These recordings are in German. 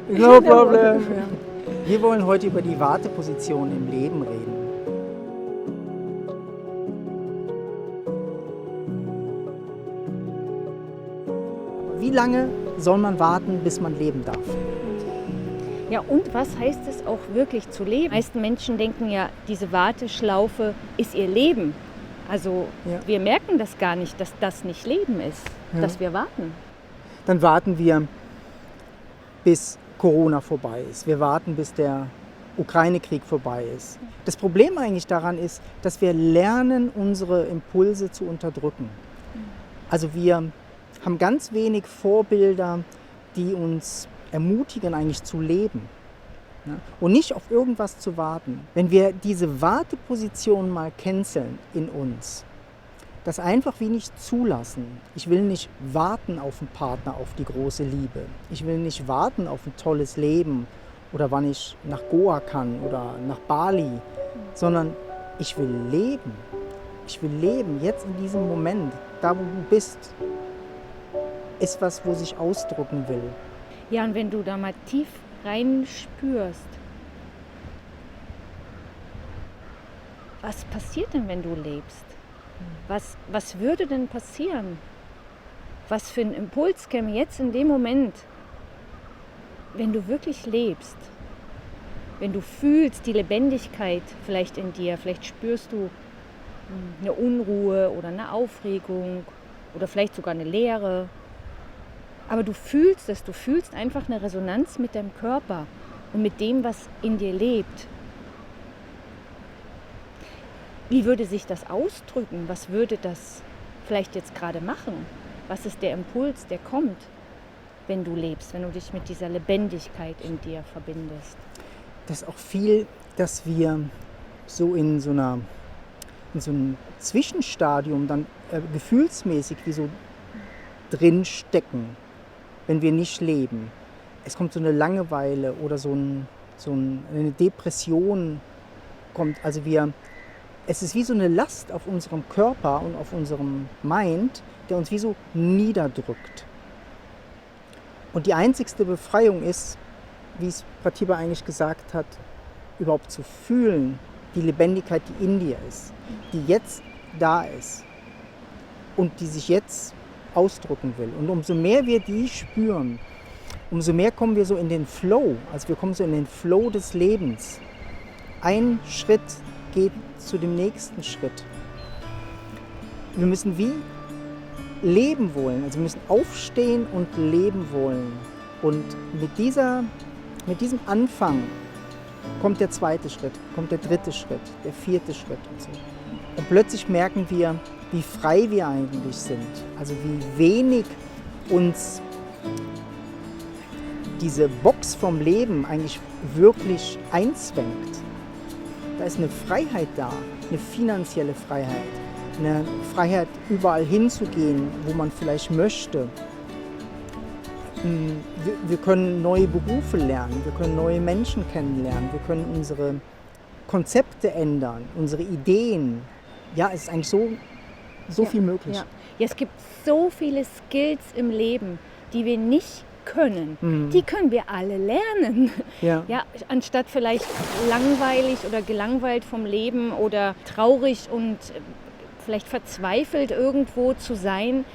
No problem. Wir wollen heute über die Warteposition im Leben reden. Wie lange soll man warten, bis man leben darf? Ja, und was heißt es auch wirklich zu leben? Die meisten Menschen denken ja, diese Warteschlaufe ist ihr Leben. Also wir merken das gar nicht, dass das nicht Leben ist, dass wir warten. Dann warten wir, bis Corona vorbei ist. Wir warten, bis der Ukraine-Krieg vorbei ist. Das Problem eigentlich daran ist, dass wir lernen, unsere Impulse zu unterdrücken. Also wir haben ganz wenig Vorbilder, die uns ermutigen, eigentlich zu leben. Und nicht auf irgendwas zu warten. Wenn wir diese Warteposition mal canceln in uns, das einfach wie nicht zulassen. Ich will nicht warten auf einen Partner, auf die große Liebe. Ich will nicht warten auf ein tolles Leben oder wann ich nach Goa kann oder nach Bali, sondern ich will leben. Ich will leben, jetzt in diesem Moment, da wo du bist, ist was, wo sich ausdrücken will. Ja, und wenn du da mal tief rein spürst, was passiert denn, wenn du lebst? Was würde denn passieren? Was für ein Impuls käme jetzt in dem Moment, wenn du wirklich lebst? Wenn du fühlst die Lebendigkeit vielleicht in dir, vielleicht spürst du eine Unruhe oder eine Aufregung oder vielleicht sogar eine Leere. Aber du fühlst es, du fühlst einfach eine Resonanz mit deinem Körper und mit dem, was in dir lebt. Wie würde sich das ausdrücken? Was würde das vielleicht jetzt gerade machen? Was ist der Impuls, der kommt, wenn du lebst, wenn du dich mit dieser Lebendigkeit in dir verbindest? Das ist auch viel, dass wir so in so einem Zwischenstadium dann gefühlsmäßig wie so drin stecken, wenn wir nicht leben. Es kommt so eine Langeweile oder eine Depression kommt. Also es ist wie so eine Last auf unserem Körper und auf unserem Mind, der uns wie so niederdrückt. Und die einzigste Befreiung ist, wie es Pratibha eigentlich gesagt hat, überhaupt zu fühlen, die Lebendigkeit, die in dir ist, die jetzt da ist und die sich jetzt ausdrücken will. Und umso mehr wir die spüren, umso mehr kommen wir so in den Flow, also wir kommen so in den Flow des Lebens. Ein Schritt geht zu dem nächsten Schritt. Wir müssen wie leben wollen, also wir müssen aufstehen und leben wollen. Und mit diesem Anfang kommt der zweite Schritt, kommt der dritte Schritt, der vierte Schritt und so. Und plötzlich merken wir, wie frei wir eigentlich sind, also wie wenig uns diese Box vom Leben eigentlich wirklich einzwängt. Da ist eine Freiheit da, eine finanzielle Freiheit, eine Freiheit, überall hinzugehen, wo man vielleicht möchte. Wir können neue Berufe lernen, wir können neue Menschen kennenlernen, wir können unsere Konzepte ändern, unsere Ideen. Ja, es ist eigentlich so viel möglich. Ja. Ja, es gibt so viele Skills im Leben, die wir nicht können. Die können wir alle lernen. Ja. Ja, anstatt vielleicht langweilig oder gelangweilt vom Leben oder traurig und vielleicht verzweifelt irgendwo zu sein,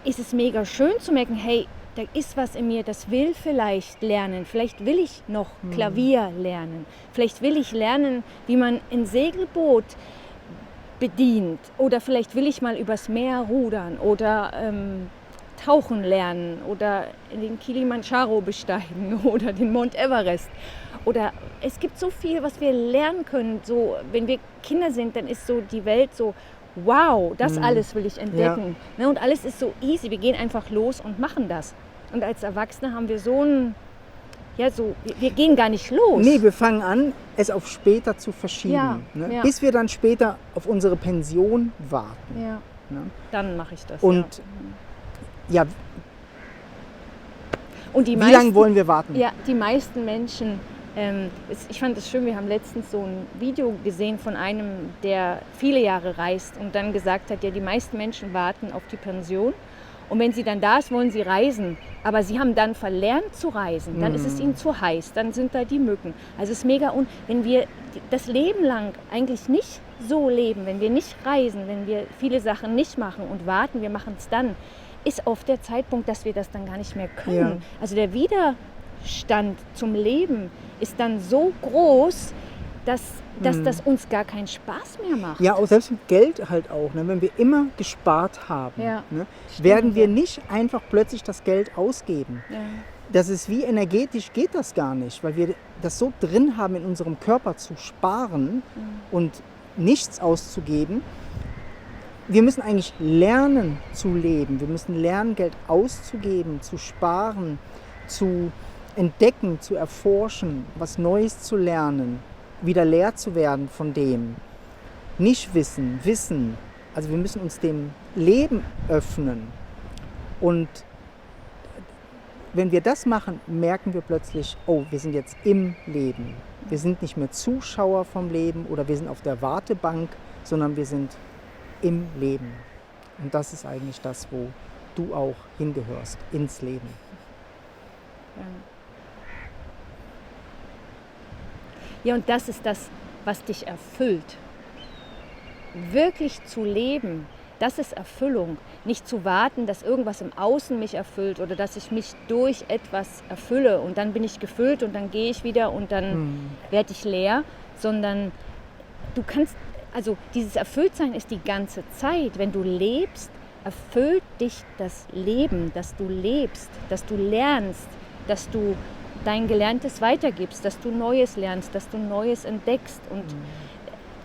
ist es mega schön zu merken, hey, da ist was in mir, das will vielleicht lernen. Vielleicht will ich noch Klavier lernen. Vielleicht will ich lernen, wie man ein Segelboot bedient. Oder vielleicht will ich mal übers Meer rudern oder tauchen lernen oder den Kilimanjaro besteigen oder den Mount Everest. Oder es gibt so viel, was wir lernen können. So, wenn wir Kinder sind, dann ist so die Welt so, wow, das alles will ich entdecken. Ja. Und alles ist so easy, wir gehen einfach los und machen das. Und als Erwachsene haben wir wir gehen gar nicht los. Nee, wir fangen an, es auf später zu verschieben. Ja, ne? ja. Bis wir dann später auf unsere Pension warten. Ja. Ne? Dann mache ich das. Und Und wie lange wollen wir warten? Ja, die meisten Menschen, ich fand es schön, wir haben letztens so ein Video gesehen von einem, der viele Jahre reist und dann gesagt hat, ja, die meisten Menschen warten auf die Pension Und wenn sie dann da ist, wollen sie reisen. Aber sie haben dann verlernt zu reisen. Dann ist es ihnen zu heiß. Dann sind da die Mücken. Also es ist mega. Und wenn wir das Leben lang eigentlich nicht so leben, wenn wir nicht reisen, wenn wir viele Sachen nicht machen und warten, wir machen es dann, ist oft der Zeitpunkt, dass wir das dann gar nicht mehr können. Ja. Also der Widerstand zum Leben ist dann so groß, dass das uns gar keinen Spaß mehr macht. Ja, auch selbst mit Geld halt auch. Ne? Wenn wir immer gespart haben, Ja, ne? stimmt, werden wir ja. nicht einfach plötzlich das Geld ausgeben. Ja. Das ist wie energetisch geht das gar nicht, weil wir das so drin haben, in unserem Körper zu sparen und nichts auszugeben. Wir müssen eigentlich lernen zu leben. Wir müssen lernen, Geld auszugeben, zu sparen, zu entdecken, zu erforschen, was Neues zu lernen, wieder leer zu werden von dem. Nicht wissen. Also wir müssen uns dem Leben öffnen. Und wenn wir das machen, merken wir plötzlich, oh, wir sind jetzt im Leben. Wir sind nicht mehr Zuschauer vom Leben oder wir sind auf der Wartebank, sondern wir sind im Leben. Und das ist eigentlich das, wo du auch hingehörst, ins Leben. Ja, und das ist das, was dich erfüllt. Wirklich zu leben, das ist Erfüllung. Nicht zu warten, dass irgendwas im Außen mich erfüllt oder dass ich mich durch etwas erfülle und dann bin ich gefüllt und dann gehe ich wieder und dann werde ich leer, sondern du kannst, also dieses Erfülltsein ist die ganze Zeit. Wenn du lebst, erfüllt dich das Leben, dass du lebst, dass du lernst, dass du dein Gelerntes weitergibst, dass du Neues lernst, dass du Neues entdeckst. Und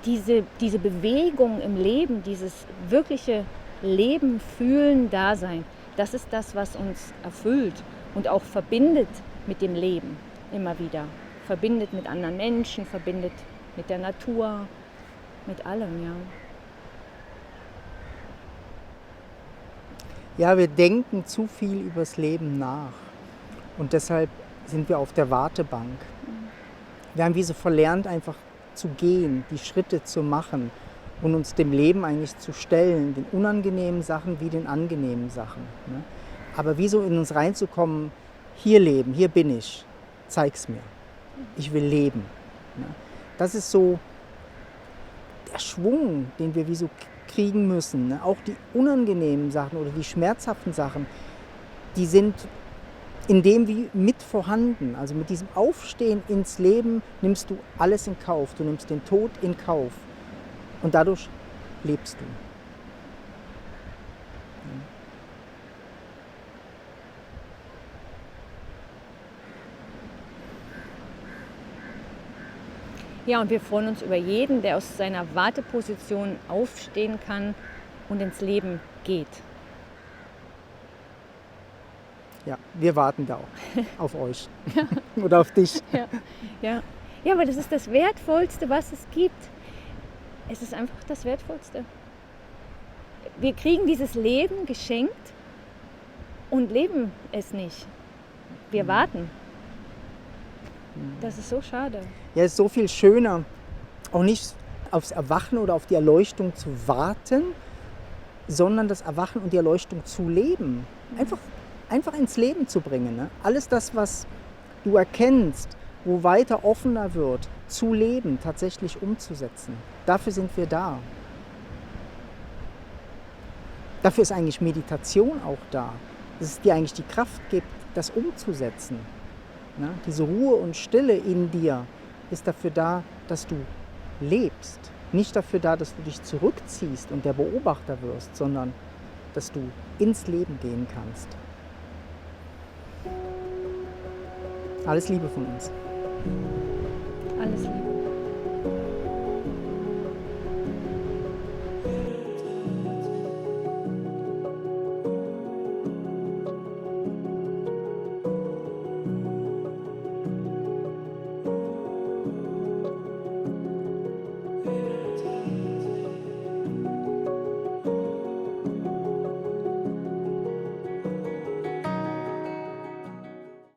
diese Bewegung im Leben, dieses wirkliche Leben, Fühlen, Dasein, das ist das, was uns erfüllt und auch verbindet mit dem Leben immer wieder. Verbindet mit anderen Menschen, verbindet mit der Natur, mit allem, ja. Ja, wir denken zu viel übers Leben nach. Und deshalb sind wir auf der Wartebank. Wir haben wie so verlernt, einfach zu gehen, die Schritte zu machen und uns dem Leben eigentlich zu stellen, den unangenehmen Sachen wie den angenehmen Sachen. Ne? Aber wie so in uns reinzukommen, hier leben, hier bin ich, zeig's mir. Ich will leben. Ne? Das ist so der Schwung, den wir wie so kriegen müssen. Ne? Auch die unangenehmen Sachen oder die schmerzhaften Sachen, die sind in dem wie mit vorhanden. Also mit diesem Aufstehen ins Leben nimmst du alles in Kauf. Du nimmst den Tod in Kauf. Und dadurch lebst du. Ja, und wir freuen uns über jeden, der aus seiner Warteposition aufstehen kann und ins Leben geht. Ja, wir warten da auch auf euch oder auf dich. Ja, aber das ist das Wertvollste, was es gibt. Es ist einfach das Wertvollste. Wir kriegen dieses Leben geschenkt und leben es nicht. Wir warten. Das ist so schade. Ja, es ist so viel schöner, auch nicht aufs Erwachen oder auf die Erleuchtung zu warten, sondern das Erwachen und die Erleuchtung zu leben. Einfach ins Leben zu bringen. Ne? Alles das, was du erkennst, wo weiter offener wird, zu leben, tatsächlich umzusetzen. Dafür sind wir da. Dafür ist eigentlich Meditation auch da. Dass es dir eigentlich die Kraft gibt, das umzusetzen. Ne? Diese Ruhe und Stille in dir ist dafür da, dass du lebst. Nicht dafür da, dass du dich zurückziehst und der Beobachter wirst, sondern dass du ins Leben gehen kannst. Alles Liebe von uns. Alles Liebe.